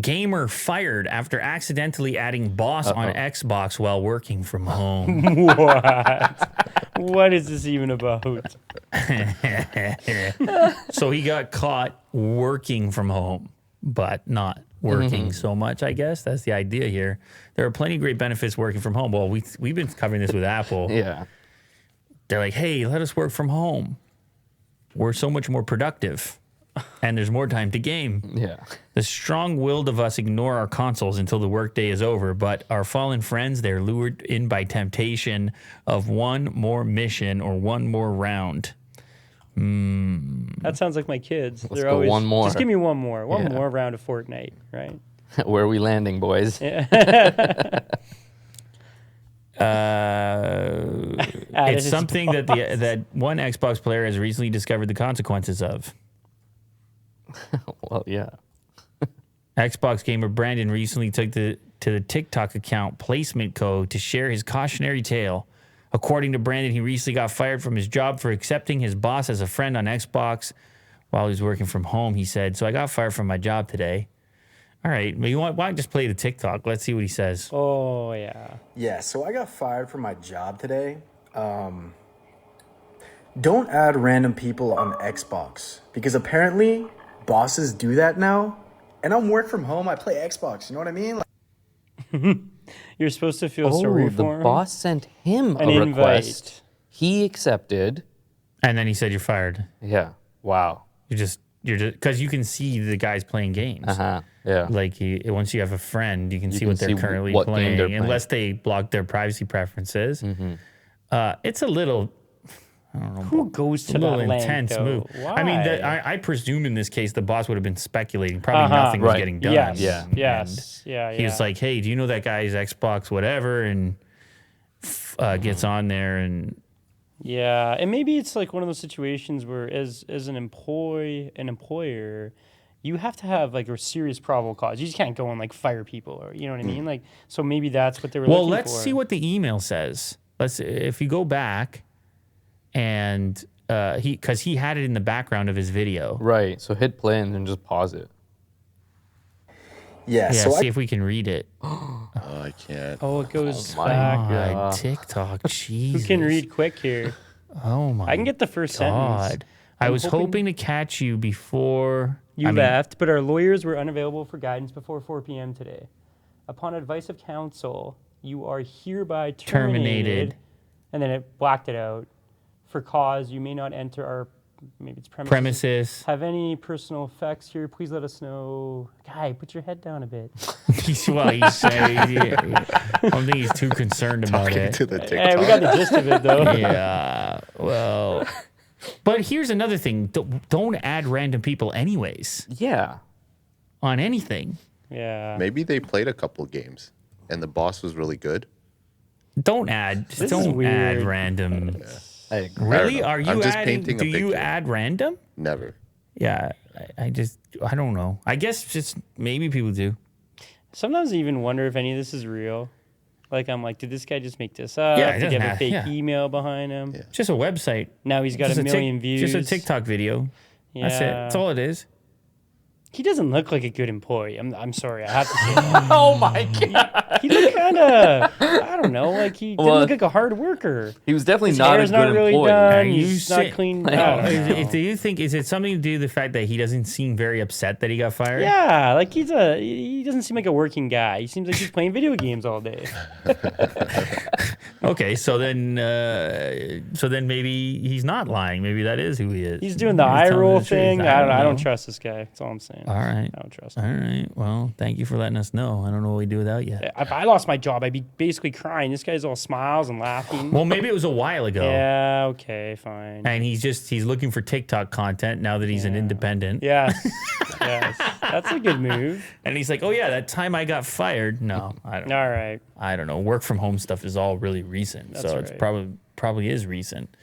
Gamer fired after accidentally adding boss on Xbox while working from home. What? What is this even about? So he got caught working from home, but not working so much, I guess. That's the idea here. There are plenty of great benefits working from home. Well, we've been covering this with Apple. Yeah. They're like, hey, let us work from home. We're so much more productive. And there's more time to game. Yeah. The strong-willed of us ignore our consoles until the workday is over, but our fallen friends, they're lured in by temptation of one more mission or one more round. That sounds like my kids. Let's They're go always, one more. Just give me one more. One Yeah. more round of Fortnite, right? Where are we landing, boys? It's something that one Xbox player has recently discovered the consequences of. Well, yeah. Xbox gamer Brandon recently took to the TikTok account placement code to share his cautionary tale. According to Brandon, he recently got fired from his job for accepting his boss as a friend on Xbox while he was working from home. He said, "So I got fired from my job today." All right, why don't you just play the TikTok? Let's see what he says. Oh, yeah. Yeah, so I got fired from my job today. Don't add random people on Xbox because apparently bosses do that now. And I'm work from home. I play Xbox. You know what I mean? You're supposed to feel sorry the for him. boss sent him An a invite. request. He accepted. And then he said, "You're fired." Yeah. Wow. You're just because you can see the guys playing games. Yeah. Like once you have a friend, you can see what they're currently what game playing, they're playing. unless they block their privacy preferences. It's a little, I don't know, Who goes to a little that length, intense though? move. Why? I mean, I presume in this case the boss would have been speculating. Probably nothing was Right. getting done. Yes. Yeah. Yes. Yeah. He was like, "Hey, do you know that guy's Xbox whatever?" And gets on there and yeah, and maybe it's like one of those situations where, as an employer, you have to have like a serious probable cause. You just can't go and like fire people, or you know what I mean. Like, so maybe that's what they were. well, looking let's for. see what the email says. If you go back and because he had it in the background of his video. Right. So hit play and then just pause it. Yeah, Yeah, so see if we can read it. Oh, I can't. Oh, it goes my back. God, TikTok, Jesus. Who can read quick here? Oh my I can get the first sentence. God. I was hoping to catch you before You left, but our lawyers were unavailable for guidance before 4 p.m. today. Upon advice of counsel, you are hereby terminated. And then it blacked it out. For cause, you may not enter our, maybe it's premises. Have any personal effects here? Please let us know. Guy, put your head down a bit. He's saying, I don't think he's too concerned about Talking it. to the Hey, TikTok. we got the gist of it, though. Yeah, well, but here's another thing. Don't add random people anyways Yeah. on anything. Yeah. Maybe they played a couple games and the boss was really good. Don't add This is weird. random. I agree. Really? know. Are you I'm just adding? painting a Do you picture. add random? Never. Yeah, I don't know. I guess just maybe people do. Sometimes I even wonder if any of this is real. Like, I'm like, did this guy just make this up? Yeah, it Did he doesn't have a fake have- yeah. email behind him? Yeah. Just a website. Now he's got Just a million views. Just a TikTok video. That's it. That's all it is. He doesn't look like a good employee. I'm sorry. I have to say that. Oh my god. He looked kind of, I don't know, like he didn't look like a hard worker. He was definitely His not a hair's good not really employee. done. Are you He's not saying- clean. Like, I don't know. Do you think is it something to do with the fact that he doesn't seem very upset that he got fired? Yeah, like he doesn't seem like a working guy. He seems like he's playing video games all day. Okay, so then maybe he's not lying. Maybe that is who he is. He's doing the He's eye telling roll the truth. thing. I don't know. trust this guy. That's all I'm saying. All right. I don't trust All him. right. Well, thank you for letting us know. I don't know what we'd do without you. If I lost my job, I'd be basically crying. This guy's all smiles and laughing. Well, maybe it was a while ago. Yeah, okay, fine. And he's looking for TikTok content now that he's an independent. Yes. Yes. That's a good move. And he's like, "Oh yeah, that time I got fired." No, I don't. All right. I don't know. Work from home stuff is all really recent, so That's it's right. probably is recent.